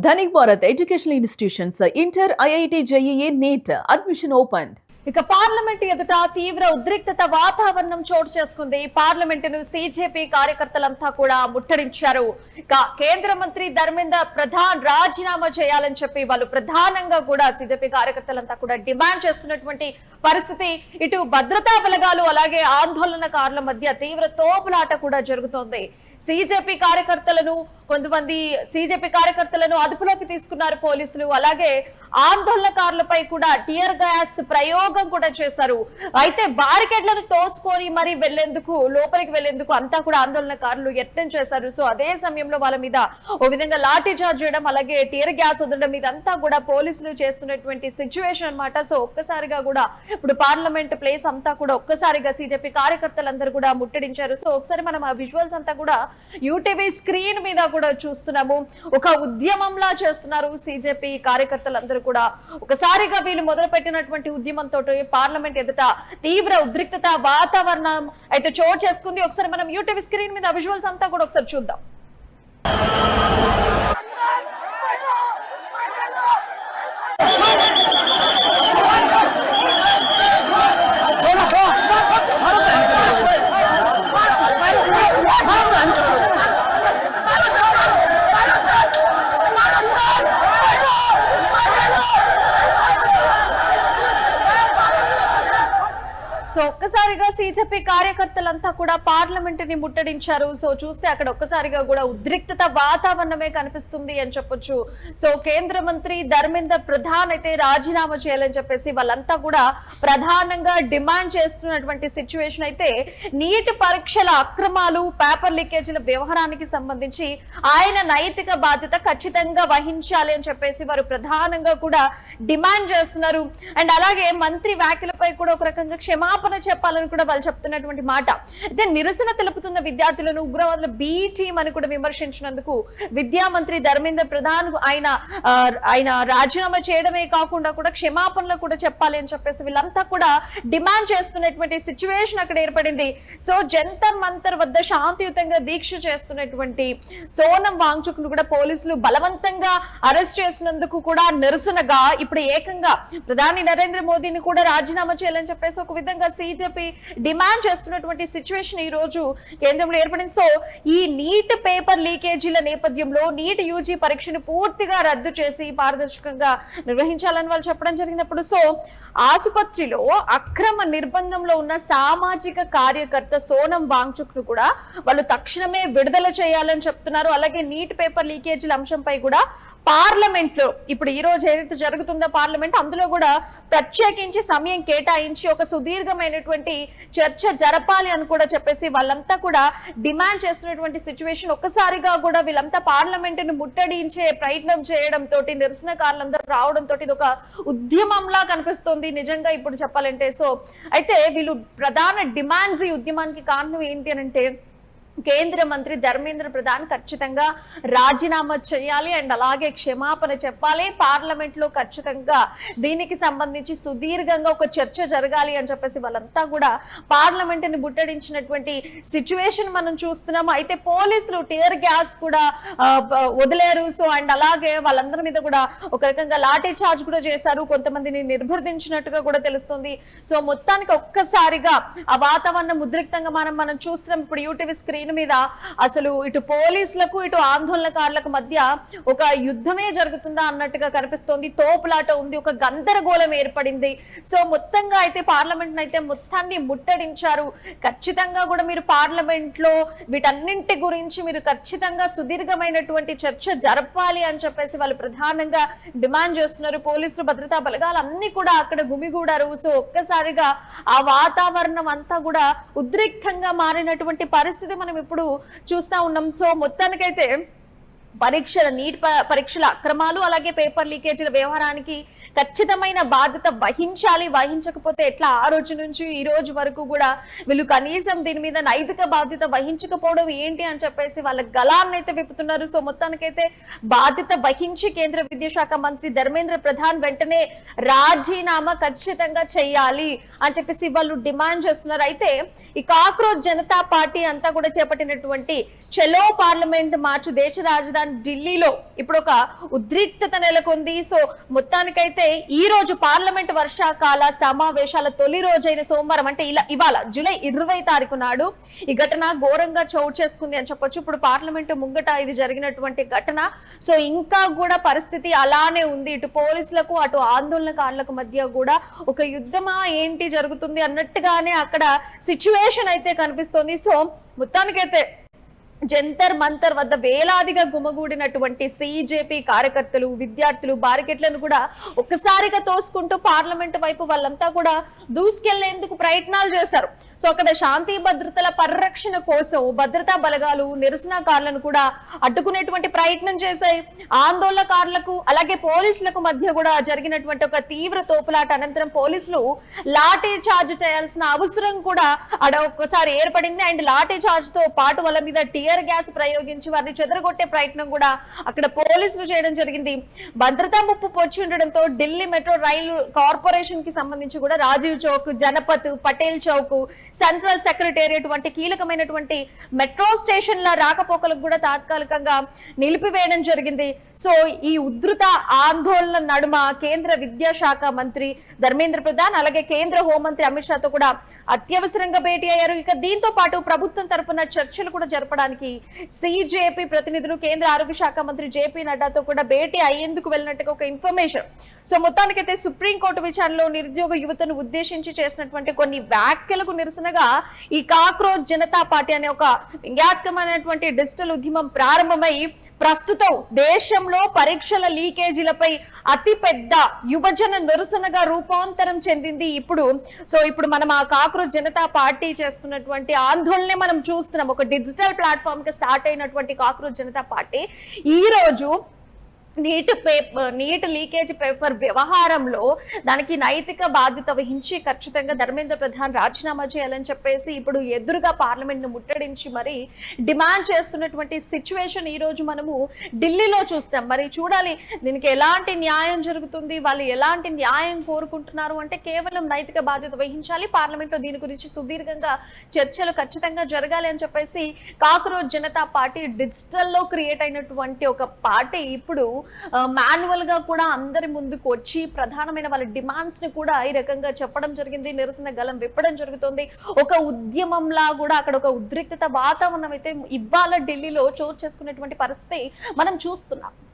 Dhanik Bharat Educational Institutions, Inter, IIT, JEE, NEET, admission opened. ఇక parliament ఎదుట తీవ్ర ఉద్రిక్తత వాతావరణం చోటు చేసుకుంది. పార్లమెంటును సిజేపీ కార్యకర్తలంతా కూడా ముట్టడించారు. ఇక కేంద్ర మంత్రి ధర్మేంద్ర ప్రధాన్ రాజీనామా చేయాలని చెప్పి వాళ్ళు ప్రధానంగా కూడా సిజేపీ కార్యకర్తలంతా కూడా డిమాండ్ చేస్తున్నటువంటి పరిస్థితి. ఇటు భద్రతా బలగాలు అలాగే ఆందోళనకారుల మధ్య తీవ్ర తోపులాట కూడా జరుగుతోంది. సిజేపీ కార్యకర్తలను అదుపులోకి తీసుకున్నారు పోలీసులు. అలాగే ఆందోళనకారులపై కూడా టియర్ గ్యాస్ ప్రయోగం కూడా చేశారు. అయితే బారికేడ్లను తోసుకొని మరి లోపలికి వెళ్లేందుకు అంతా కూడా ఆందోళనకారులు యత్నం చేశారు. సో అదే సమయంలో వాళ్ళ మీద ఓ విధంగా లాఠీ చార్జ్ చేయడం అలాగే టియర్ గ్యాస్ వదలడం ఇదంతా కూడా పోలీసులు చేస్తున్నటువంటి సిచ్యువేషన్ అన్నమాట. సో ఒక్కసారిగా కూడా ఇప్పుడు పార్లమెంట్ ప్లేస్ అంతా కూడా ఒక్కసారిగా సిజేపీ కార్యకర్తలందరూ కూడా ముట్టడించారు. సో ఒకసారి మనం ఆ విజువల్స్ అంతా కూడా యూటీవీ స్క్రీన్ మీద కూడా చూస్తున్నాము. ఒక ఉద్యమంలా చేస్తున్నారు సిజేపీ కార్యకర్తలందరూ కూడా. ఒకసారిగా వీళ్ళు మొదలు పెట్టినటువంటి ఉద్యమంతో పార్లమెంట్ ఎదుట తీవ్ర ఉద్రిక్తత వాతావరణం అయితే చోటు చేసుకుంది. ఒకసారి మనం యూటీవీ స్క్రీన్ మీద విజువల్స్ అంతా కూడా ఒకసారి చూద్దాం. సో ఒక్కసారిగా సిజేపీ కార్యకర్తలంతా కూడా పార్లమెంట్ ని ముట్టడించారు. సో చూస్తే అక్కడ ఒక్కసారిగా కూడా ఉద్రిక్తత వాతావరణమే కనిపిస్తుంది అని చెప్పొచ్చు. సో కేంద్ర మంత్రి ధర్మేంద్ర ప్రధాన్ అయితే రాజీనామా చేయాలని చెప్పేసి వాళ్ళంతా కూడా ప్రధానంగా డిమాండ్ చేస్తున్నటువంటి సిచ్యువేషన్. అయితే నీట్ పరీక్షల అక్రమాలు పేపర్ లీకేజీల వ్యవహారానికి సంబంధించి ఆయన నైతిక బాధ్యత ఖచ్చితంగా వహించాలి అని చెప్పేసి వారు ప్రధానంగా కూడా డిమాండ్ చేస్తున్నారు. అండ్ అలాగే మంత్రి వ్యాఖ్యలపై కూడా ఒక రకంగా క్షమాపణ చెప్పాలని కూడా వాళ్ళు చెప్తున్నటువంటి మాట. అయితే నిరసన తెలుపుతున్న విద్యార్థులను ఉగ్రవాదుల బి టీం అని కూడా విమర్శించినందుకు విద్యా మంత్రి ధర్మేంద్ర ప్రధాన్ ఆయన రాజీనామా చేయడమే కాకుండా కూడా క్షమాపణలు కూడా చెప్పాలి అని చెప్పేసి వీళ్ళంతా కూడా డిమాండ్ చేస్తున్నటువంటి సిచ్యువేషన్ అక్కడ ఏర్పడింది. సో జంతర్ మంతర్ వద్ద శాంతియుతంగా దీక్ష చేస్తున్నటువంటి సోనం వాంగ్చుక్ ను కూడా పోలీసులు బలవంతంగా అరెస్ట్ చేసినందుకు కూడా నిరసనగా ఇప్పుడు ఏకంగా ప్రధాని నరేంద్ర మోదీని కూడా రాజీనామా చేయాలని చెప్పేసి ఒక విధంగా సిజేపీ డిమాండ్ చేస్తున్నటువంటి సిచ్యువేషన్ ఈ రోజు కేంద్రంలో ఏర్పడింది. సో ఈ నీట్ పేపర్ లీకేజీల నేపథ్యంలో నీట్ యూజీ పరీక్షను పూర్తిగా రద్దు చేసి పారదర్శకంగా నిర్వహించాలని వాళ్ళు చెప్పడం జరిగినప్పుడు సో ఆసుపత్రిలో అక్రమ నిర్బంధంలో ఉన్న సామాజిక కార్యకర్త సోనం వాంగ్చుక్ ను కూడా వాళ్ళు తక్షణమే విడుదల చేయాలని చెప్తున్నారు. అలాగే నీట్ పేపర్ లీకేజీల అంశంపై కూడా పార్లమెంట్ లో ఇప్పుడు ఈ రోజు ఏదైతే జరుగుతుందో పార్లమెంట్ అందులో కూడా ప్రత్యేకించి సమయం కేటాయించి ఒక సుదీర్ఘమైనటువంటి చర్చ జరపాలి అని కూడా చెప్పేసి వాళ్ళంతా కూడా డిమాండ్ చేస్తున్నటువంటి సిచ్యువేషన్. ఒక్కసారిగా కూడా వీళ్ళంతా పార్లమెంట్ ను ముట్టడించే ప్రయత్నం చేయడం తోటి నిరసనకారులందరూ రావడంతో ఇది ఒక ఉద్యమంలా కనిపిస్తుంది నిజంగా ఇప్పుడు చెప్పాలంటే. సో అయితే వీళ్ళు ప్రధాన డిమాండ్స్ ఈ ఉద్యమానికి కారణం ఏంటి అని అంటే కేంద్ర మంత్రి ధర్మేంద్ర ప్రధాన్ ఖచ్చితంగా రాజీనామా చేయాలి అండ్ అలాగే క్షమాపణ చెప్పాలి. పార్లమెంట్ లో ఖచ్చితంగా దీనికి సంబంధించి సుదీర్ఘంగా ఒక చర్చ జరగాలి అని చెప్పేసి వాళ్ళంతా కూడా పార్లమెంట్ ని ముట్టడించినటువంటి సిచ్యువేషన్ మనం చూస్తున్నాము. అయితే పోలీసులు టియర్ గ్యాస్ కూడా వదిలేరు. సో అండ్ అలాగే వాళ్ళందరి మీద కూడా ఒక రకంగా లాఠీ చార్జ్ కూడా చేశారు. కొంతమందిని నిర్బంధించినట్టుగా కూడా తెలుస్తుంది. సో మొత్తానికి ఒక్కసారిగా ఆ వాతావరణం ఉద్రిక్తంగా మనం చూస్తున్నాం. ఇప్పుడు యూటీవీ స్క్రీన్ మీద అసలు ఇటు పోలీసులకు ఇటు ఆందోళనకారులకు మధ్య ఒక యుద్ధమే జరుగుతుందా అన్నట్టుగా కనిపిస్తోంది. తోపులాట ఉంది, ఒక గందరగోళం ఏర్పడింది. సో మొత్తంగా అయితే పార్లమెంట్ అయితే మొత్తాన్ని ముట్టడించారు. ఖచ్చితంగా కూడా మీరు పార్లమెంట్ లో వీటన్నింటి గురించి మీరు ఖచ్చితంగా సుదీర్ఘమైనటువంటి చర్చ జరపాలి అని చెప్పేసి వాళ్ళు ప్రధానంగా డిమాండ్ చేస్తున్నారు. పోలీసులు భద్రతా బలగాలు అన్ని కూడా అక్కడ గుమిగూడారు. సో ఒక్కసారిగా ఆ వాతావరణం అంతా కూడా ఉద్రిక్తంగా మారినటువంటి పరిస్థితి మనం ఇప్పుడు చూస్తా ఉన్నాం. సో మొత్తానికైతే నీట్ పరీక్షల అక్రమాలు అలాగే పేపర్ లీకేజీల వ్యవహారానికి ఖచ్చితమైన బాధ్యత వహించకపోతే ఎట్లా ఆ రోజు నుంచి ఈ రోజు వరకు కూడా వీళ్ళు కనీసం దీని మీద నైతిక బాధ్యత వహించకపోవడం ఏంటి అని చెప్పేసి వాళ్ళ గలాన్ని అయితే విప్పుతున్నారు. సో మొత్తానికైతే బాధ్యత వహించి కేంద్ర విద్యాశాఖ మంత్రి ధర్మేంద్ర ప్రధాన్ వెంటనే రాజీనామా ఖచ్చితంగా చేయాలి అని చెప్పేసి వాళ్ళు డిమాండ్ చేస్తున్నారు. అయితే ఈ కాక్రోచ్ జనతా పార్టీ అంతా కూడా చేపట్టినటువంటి చలో పార్లమెంట్ మార్చు దేశ రాజధాని ప్రధాన్ ఢిల్లీలో ఇప్పుడు ఒక ఉద్రిక్తత నెలకొంది. సో మొత్తానికైతే ఈ రోజు పార్లమెంట్ వర్షాకాల సమావేశాల తొలి రోజైన సోమవారం అంటే ఇవాళ జూలై 20 తారీఖు నాడు ఈ ఘటన ఘోరంగా చోటు చేసుకుంది అని చెప్పొచ్చు. ఇప్పుడు పార్లమెంట్ ముంగట ఇది జరిగినటువంటి ఘటన. సో ఇంకా కూడా పరిస్థితి అలానే ఉంది. ఇటు పోలీసులకు అటు ఆందోళనకారులకు మధ్య కూడా ఒక యుద్ధమా ఏంటి జరుగుతుంది అన్నట్టుగానే అక్కడ సిచ్యువేషన్ అయితే కనిపిస్తోంది. సో మొత్తానికైతే జంతర్ మంతర్ వద్ద వేలాదిగా గుమగూడినటువంటి సిజేపీ కార్యకర్తలు, విద్యార్థులు బారికెట్లను కూడా ఒక్కసారిగా తోసుకుంటూ పార్లమెంట్ వైపు వాళ్ళంతా కూడా దూసుకెళ్లేందుకు ప్రయత్నాలు చేశారు. సో అక్కడ శాంతి భద్రతల పరిరక్షణ కోసం భద్రతా బలగాలు నిరసనకారులను కూడా అడ్డుకునేటువంటి ప్రయత్నం చేశాయి. ఆందోళనకారులకు అలాగే పోలీసులకు మధ్య కూడా జరిగినటువంటి ఒక తీవ్ర తోపులాట అనంతరం పోలీసులు లాఠీ చార్జ్ చేయాల్సిన అవసరం కూడా అక్కడ ఒక్కసారి ఏర్పడింది. అండ్ లాఠీ చార్జ్ తో పాటు వాళ్ళ మీద టియర్ గ్యాస్ ప్రయోగించి వారిని చెదరగొట్టే ప్రయత్నం కూడా అక్కడ పోలీసులు చేయడం జరిగింది. భద్రతా ముప్పు పొచ్చి ఉండడంతో ఢిల్లీ మెట్రో రైలు కార్పొరేషన్ కి సంబంధించి కూడా రాజీవ్ చౌక్, జనపత్, పటేల్ చౌక్, సెంట్రల్ సెక్రటేరియట్ వంటి కీలకమైనటువంటి మెట్రో స్టేషన్ల రాకపోకలకు కూడా తాత్కాలికంగా నిలిపివేయడం జరిగింది. సో ఈ ఉధృత ఆందోళన నడుమ కేంద్ర విద్యాశాఖ మంత్రి ధర్మేంద్ర ప్రధాన్ అలాగే కేంద్ర హోంమంత్రి అమిత్ షాతో కూడా అత్యవసరంగా భేటీ అయ్యారు. ఇక దీంతో పాటు ప్రభుత్వం తరపున చర్చలు కూడా జరపడానికి సిజేపీ ప్రతినిధులు కేంద్ర ఆరోగ్య శాఖ మంత్రి జేపీ నడ్డాతో కూడా భేటీ అయ్యేందుకు వెళ్ళినట్టుగా ఒక ఇన్ఫర్మేషన్. సో మొత్తానికైతే సుప్రీంకోర్టు విచారణలో నిరుద్యోగ యువతను ఉద్దేశించి చేసినటువంటి కొన్ని వ్యాఖ్యలకు నిరసనగా ఈ కాక్రోచ్ జనతా పార్టీ అనే ఒక వ్యంగ్యాత్మకమైనటువంటి డిజిటల్ ఉద్యమం ప్రారంభమై ప్రస్తుతం దేశంలో పరీక్షల లీకేజీలపై అతి పెద్ద యువజన నిరసనగా రూపాంతరం చెందింది. ఇప్పుడు మనం ఆ కాక్రోచ్ జనతా పార్టీ చేస్తున్నటువంటి ఆందోళన మనం చూస్తున్నాం. ఒక డిజిటల్ ప్లాట్ఫామ్ కి స్టార్ట్ అయినటువంటి కాక్రోచ్ జనతా పార్టీ ఈ రోజు నీట్ లీకేజ్ పేపర్ వ్యవహారంలో దానికి నైతిక బాధ్యత వహించి ఖచ్చితంగా ధర్మేంద్ర ప్రధాన్ రాజీనామా చేయాలని చెప్పేసి ఇప్పుడు ఎదురుగా పార్లమెంట్ ను ముట్టడించి మరి డిమాండ్ చేస్తున్నటువంటి సిచ్యువేషన్ ఈ రోజు మనము ఢిల్లీలో చూస్తాం. మరి చూడాలి దీనికి ఎలాంటి న్యాయం జరుగుతుంది, వాళ్ళు ఎలాంటి న్యాయం కోరుకుంటున్నారు అంటే కేవలం నైతిక బాధ్యత వహించాలి, పార్లమెంట్ లో దీని గురించి సుదీర్ఘంగా చర్చలు ఖచ్చితంగా జరగాలి అని చెప్పేసి కాక్రోచ్ జనతా పార్టీ డిజిటల్ లో క్రియేట్ అయినటువంటి ఒక పార్టీ ఇప్పుడు మాన్యువల్ గా కూడా అందరి ముందుకు వచ్చి ప్రధానమైన వాళ్ళ డిమాండ్స్ ని కూడా ఈ రకంగా చెప్పడం జరిగింది. నిరసన గలం విప్పడం జరుగుతుంది. ఒక ఉద్యమంలా కూడా అక్కడ ఒక ఉద్రిక్తత వాతావరణం అయితే ఇవాళ ఢిల్లీలో చోటు చేసుకునేటువంటి పరిస్థితి మనం చూస్తున్నాం.